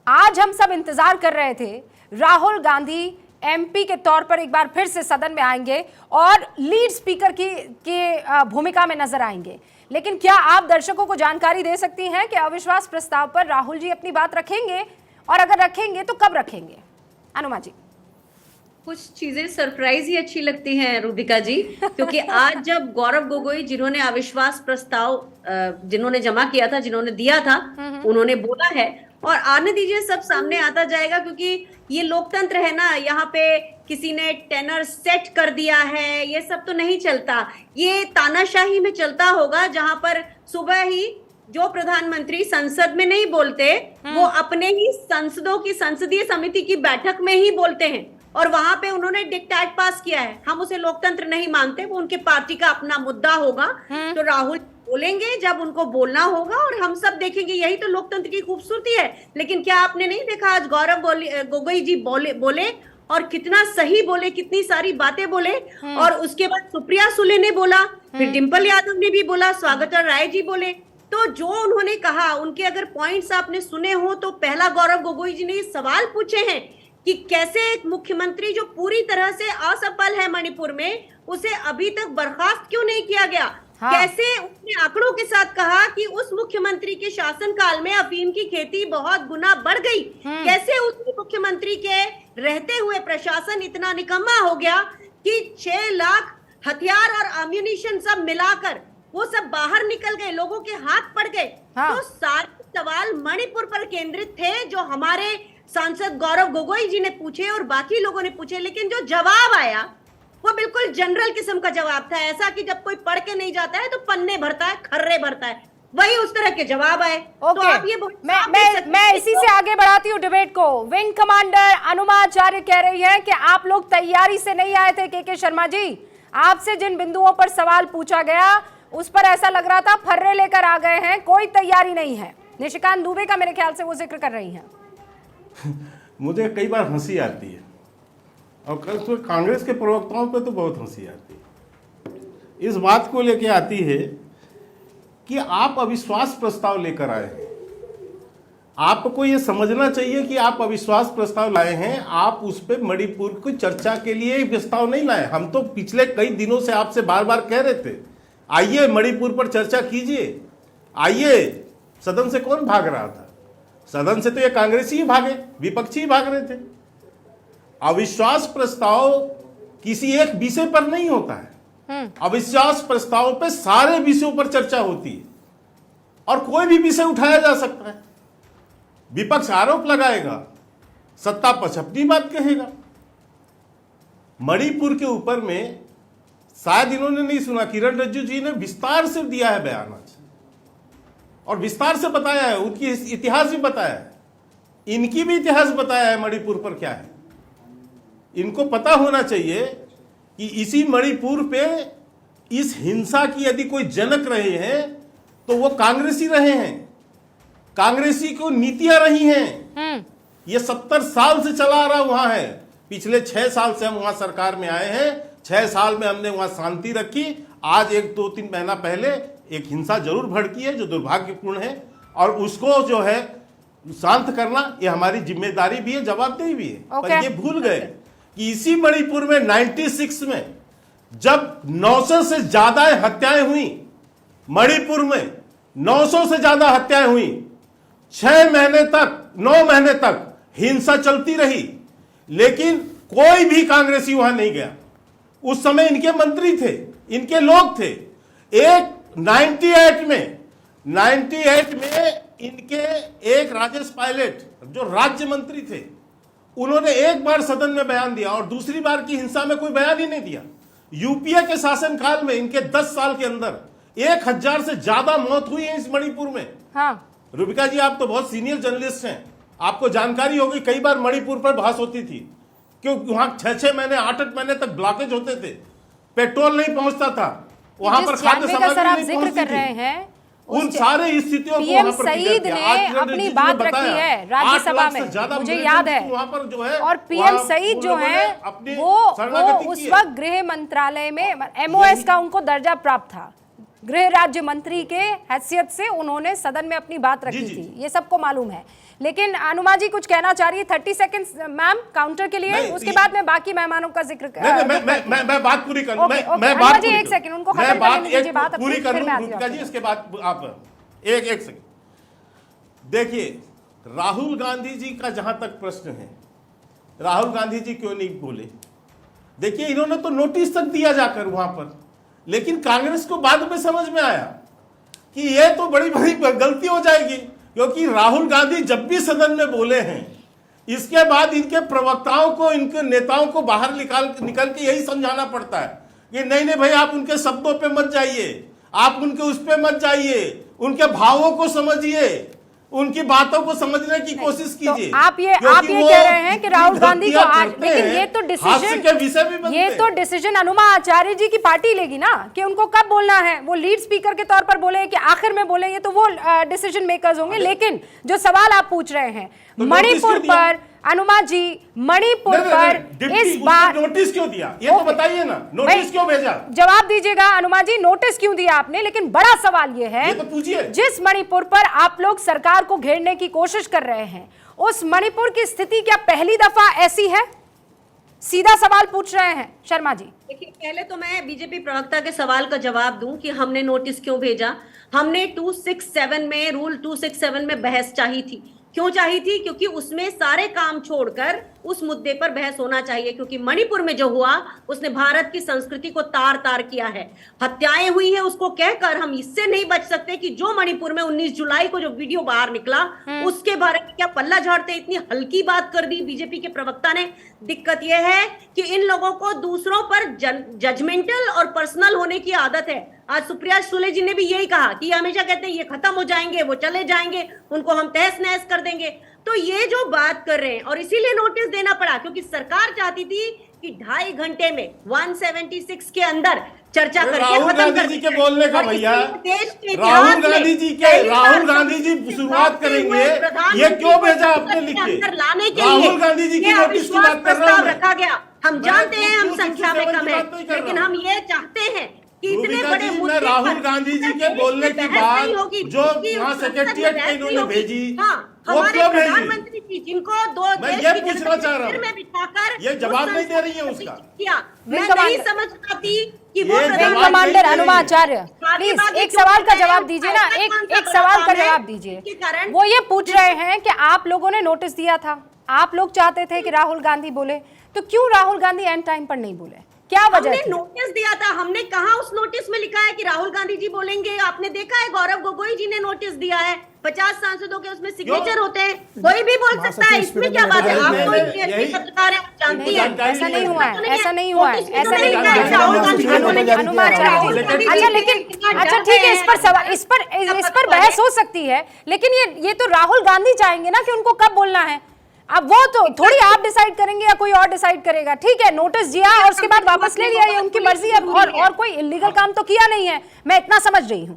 आज हम सब इंतजार कर रहे थे राहुल गांधी एमपी के तौर पर एक बार फिर से सदन में आएंगे और लीड स्पीकर की भूमिका में नजर आएंगे। लेकिन क्या आप दर्शकों को जानकारी दे सकती हैं कि अविश्वास प्रस्ताव पर राहुल जी अपनी बात रखेंगे, और अगर रखेंगे तो कब रखेंगे? अनुमा जी। कुछ चीजें सरप्राइज ही अच्छी लगती हैं रूबिका जी, क्योंकि आज जब गौरव गोगोई जिन्होंने अविश्वास प्रस्ताव जिन्होंने जमा किया था, जिन्होंने दिया था, उन्होंने बोला है, और आने दीजिए सब सामने आता जाएगा, क्योंकि ये लोकतंत्र है ना, यहाँ पे किसी ने टेनर सेट कर दिया है, ये सब तो नहीं चलता। ये तानाशाही में चलता होगा, जहां पर सुबह ही जो प्रधानमंत्री संसद में नहीं बोलते वो अपने ही संसदों की संसदीय समिति की बैठक में ही बोलते हैं, और वहां पे उन्होंने डिक्टेट पास किया है। हम उसे लोकतंत्र नहीं मानते, वो उनके पार्टी का अपना मुद्दा होगा। तो राहुल बोलेंगे जब उनको बोलना होगा, और हम सब देखेंगे। यही तो लोकतंत्र की खूबसूरती है। लेकिन क्या आपने नहीं देखा आज गौरव गोगोई जी बोले और कितना सही बोले, कितनी सारी बातें बोले, और उसके बाद सुप्रिया सुले ने बोला, फिर डिंपल यादव ने भी बोला, स्वागता राय जी बोले। तो जो उन्होंने कहा, उनके अगर पॉइंट्स आपने सुने हो, तो पहला गौरव गोगोई जी ने सवाल पूछे हैं कि कैसे एक मुख्यमंत्री जो पूरी तरह से असफल है मणिपुर में, उसे अभी तक बर्खास्त क्यों नहीं किया गया। हाँ। कैसे उसने आंकड़ों के साथ कहा कि उस मुख्यमंत्री के शासनकाल में अफीम की खेती बहुत गुना बढ़ गई। कैसे उस मुख्यमंत्री के रहते हुए प्रशासन इतना निकम्मा हो गया कि 6 लाख हथियार और अम्यूनिशन सब मिलाकर वो सब बाहर निकल गए, लोगों के हाथ पड़ गए। हाँ। तो सारे सवाल मणिपुर पर केंद्रित थे, जो हमारे सांसद गौरव गोगोई जी ने पूछे और बाकी लोगों ने पूछे। लेकिन जो जवाब आया वो बिल्कुल जनरल किस्म का जवाब था, ऐसा कि जब कोई पढ़ के नहीं जाता है तो पन्ने भरता है, खर्रे भरता है, वही उस तरह के जवाब आए। तो आप ये मैं इसी से आगे बढ़ाती हूँ डिबेट को। विंग कमांडर अनुमा आचार्य कह रही है कि आप लोग तैयारी से नहीं आए थे। के शर्मा जी, आपसे जिन बिंदुओं पर सवाल पूछा गया उस पर ऐसा लग रहा था फर्रे लेकर आ गए हैं, कोई तैयारी नहीं है। निशिकांत दुबे का मेरे ख्याल से वो जिक्र कर रही हैं। मुझे कई बार हंसी आती है, और कांग्रेस के प्रवक्ताओं पे तो बहुत हंसी आती है। इस बात को लेके आती है कि आप अविश्वास प्रस्ताव लेकर आए हैं। आपको ये समझना चाहिए कि आप अविश्वास प्रस्ताव लाए हैं, आप उस पर मणिपुर की चर्चा के लिए प्रस्ताव नहीं लाए। हम तो पिछले कई दिनों से आपसे बार बार कह रहे थे, आइए मणिपुर पर चर्चा कीजिए, आइए। सदन से कौन भाग रहा था? सदन से तो ये कांग्रेसी ही भागे, विपक्षी ही भाग रहे थे। अविश्वास प्रस्ताव किसी एक विषय पर नहीं होता है। अविश्वास प्रस्ताव पे सारे विषयों पर चर्चा होती है, और कोई भी विषय उठाया जा सकता है। विपक्ष आरोप लगाएगा, सत्ता पक्ष अपनी बात कहेगा। मणिपुर के ऊपर में शायद इन्होंने नहीं सुना, किरण रिजिजू जी ने विस्तार से दिया है बयान आज, और विस्तार से बताया है, उनकी इतिहास भी बताया है, इनकी भी इतिहास बताया है मणिपुर पर क्या है। इनको पता होना चाहिए कि इसी मणिपुर पे इस हिंसा की यदि कोई जनक रहे हैं तो वो कांग्रेसी रहे हैं, कांग्रेसी को नीतियां रही हैं। ये 70 साल से चला आ रहा वहां है। पिछले 6 साल से हम वहां सरकार में आए हैं, 6 साल में हमने वहां शांति रखी। आज 1-2-3 महीना पहले एक हिंसा जरूर भड़की है जो दुर्भाग्यपूर्ण है, और उसको जो है शांत करना ये हमारी जिम्मेदारी भी है, जवाबदेही भी है। पर ये भूल गए कि इसी मणिपुर में 96 में जब 900 से ज्यादा हत्याएं हुई, मणिपुर में 900 से ज्यादा हत्याएं हुई, 6 महीने तक 9 महीने तक हिंसा चलती रही, लेकिन कोई भी कांग्रेसी वहां नहीं गया। उस समय इनके मंत्री थे, इनके लोग थे। एक 98 में इनके एक राजेश पायलट जो राज्य मंत्री थे, उन्होंने एक बार सदन में बयान दिया, और दूसरी बार की हिंसा में कोई बयान ही नहीं दिया। यूपीए के शासनकाल में इनके 10 साल के अंदर 1000 से ज्यादा मौत हुई है इस मणिपुर में। हाँ। रूबिका जी, आप तो बहुत सीनियर जर्नलिस्ट हैं, आपको जानकारी होगी, कई बार मणिपुर पर बहस होती थी, क्योंकि वहां 6-6 महीने 8-8 महीने तक ब्लॉकेज होते थे, पेट्रोल नहीं पहुंचता था, वहां पर खाद्य सामग्री नहीं पहुंचती थी। उन सारे स्थितियों को पीएम सईद ने अपनी बात रखी है राज्यसभा में, मुझे याद है। वहां पर जो है, और पीएम सईद जो है वो उस वक्त गृह मंत्रालय में एमओएस का उनको दर्जा प्राप्त था, गृह राज्य मंत्री के हैसियत से उन्होंने सदन में अपनी बात रखी थी, ये सबको मालूम है। लेकिन अनुमा जी कुछ कहना चाह रही है, 30 सेकंड्स मैम काउंटर के लिए, नहीं, उसके बाद मैं बाकी मेहमानों का जिक्र मैं बात पूरी करूं। ओके, ओके, मैं अनुमा बात जी, पूरी एक सेकंड, उनको मैं खत्म बात करने दीजिए बात अपनी, पूरी कर फिर मैं लूं आती हूं रूपिका जी, उसके बाद आप एक सेकंड देखिए। राहुल गांधी जी का जहां तक प्रश्न है, राहुल गांधी जी क्यों नहीं बोले? देखिए, इन्होंने तो नोटिस तक दिया जाकर वहां पर, लेकिन कांग्रेस को बाद में समझ में आया कि ये तो बड़ी बड़ी गलती हो जाएगी, क्योंकि राहुल गांधी जब भी सदन में बोले हैं, इसके बाद इनके प्रवक्ताओं को, इनके नेताओं को बाहर निकल के यही समझाना पड़ता है कि नहीं नहीं भाई, आप उनके शब्दों पे मत जाइए, आप उनके उस पे मत जाइए, उनके भावों को समझिए, उनकी बातों को समझने की कोशिश कीजिए। तो आप ये कह रहे हैं कि राहुल गांधी को आज, लेकिन ये तो डिसीजन, के विषय भी बनते ये तो डिसीजन अनुमा आचार्य जी की पार्टी लेगी ना कि उनको कब बोलना है। वो लीड स्पीकर के तौर पर बोले कि आखिर में बोले, ये तो वो डिसीजन मेकर्स होंगे। लेकिन जो सवाल आप पूछ रहे हैं तो मणिपुर पर, अनुमा जी मणिपुर पर इस बार नोटिस क्यों दिया, ये तो बताइए ना, नोटिस क्यों भेजा? जवाब दीजिएगा अनुमा जी, नोटिस क्यों दिया आपने? लेकिन बड़ा सवाल ये है, ये तो पूछिए। जिस मणिपुर पर आप लोग सरकार को घेरने की कोशिश कर रहे हैं, उस मणिपुर की स्थिति क्या पहली दफा ऐसी है? सीधा सवाल पूछ रहे हैं शर्मा जी। देखिए, पहले तो मैं बीजेपी प्रवक्ता के सवाल का जवाब दूं कि हमने नोटिस क्यों भेजा। हमने 267 में, रूल 267 में बहस चाहिए थी। क्यों चाहिए थी? क्योंकि उसमें सारे काम छोड़कर उस मुद्दे पर बहस होना चाहिए, क्योंकि मणिपुर में जो हुआ उसने भारत की संस्कृति को तार तार किया है। हत्याएं हुई हैं, उसको कहकर हम इससे नहीं बच सकते कि जो मणिपुर में 19 जुलाई को जो वीडियो बाहर निकला उसके बारे में क्या पल्ला झाड़ते, इतनी हल्की बात कर दी बीजेपी के प्रवक्ता ने। दिक्कत यह है कि इन लोगों को दूसरों पर जजमेंटल और पर्सनल होने की आदत है। आज सुप्रिया सुले जी ने भी यही कहा कि हमेशा कहते हैं ये खत्म हो जाएंगे, वो चले जाएंगे, उनको हम तहस नहस कर देंगे। तो ये जो बात कर रहे हैं, और इसीलिए नोटिस देना पड़ा, क्योंकि सरकार चाहती थी कि 2.5 घंटे में 176 के अंदर चर्चा करके राहुल गांधी जी के बोलने का भैया, राहुल गांधी जी शुरुआत करेंगे, ये क्यों भेजा आपने लिख के? लाने के राहुल गांधी जी की नोटिस की बात कर रहा हूं मैं। रखा गया। हम जानते हैं हम संख्या में कम है, लेकिन हम ये चाहते हैं कि इतने बड़े मुद्दे राहुल गांधी जी के बोलने की बात जो वहाँ सेक्रेटरिएट में इन्होंने भेजी, वो क्यों भेजी? प्रधानमंत्री जी जिनको मैं ये पूछना चाह रहा हूँ, ये जवाब नहीं दे रही है उसका। मैं नहीं समझ पाती कि वो विंग कमांडर अनुमा आचार्य, प्लीज एक सवाल का जवाब दीजिए ना, एक सवाल का जवाब दीजिए। वो ये पूछ रहे हैं कि आप लोगों ने नोटिस दिया था, आप लोग चाहते थे कि राहुल गांधी बोले, तो क्यों राहुल गांधी एंड टाइम पर नहीं बोले? क्या वजह हमने नोटिस दिया था, हमने कहा उस नोटिस में लिखा है कि राहुल गांधी जी बोलेंगे। आपने देखा है गौरव गोगोई जी ने नोटिस दिया है, 50 सांसदों के उसमें सिग्नेचर होते हैं, कोई भी बोल सकता है, इसमें क्या बात है? आप तो इतनी अच्छी पत्रकार हैं, जानती हैं। ऐसा नहीं हुआ है, ऐसा नहीं हुआ है, ऐसा नहीं हुआ है। अच्छा, लेकिन अच्छा ठीक है, इस पर बहस हो सकती है, लेकिन ये तो राहुल गांधी चाहेंगे ना कि उनको कब बोलना है। अब वो तो थोड़ी आप डिसाइड करेंगे या कोई और डिसाइड करेगा। ठीक है, नोटिस दिया और उसके बाद वापस ले लिया, ये उनकी मर्जी है, और कोई इलीगल काम तो किया नहीं है, मैं इतना समझ रही हूँ।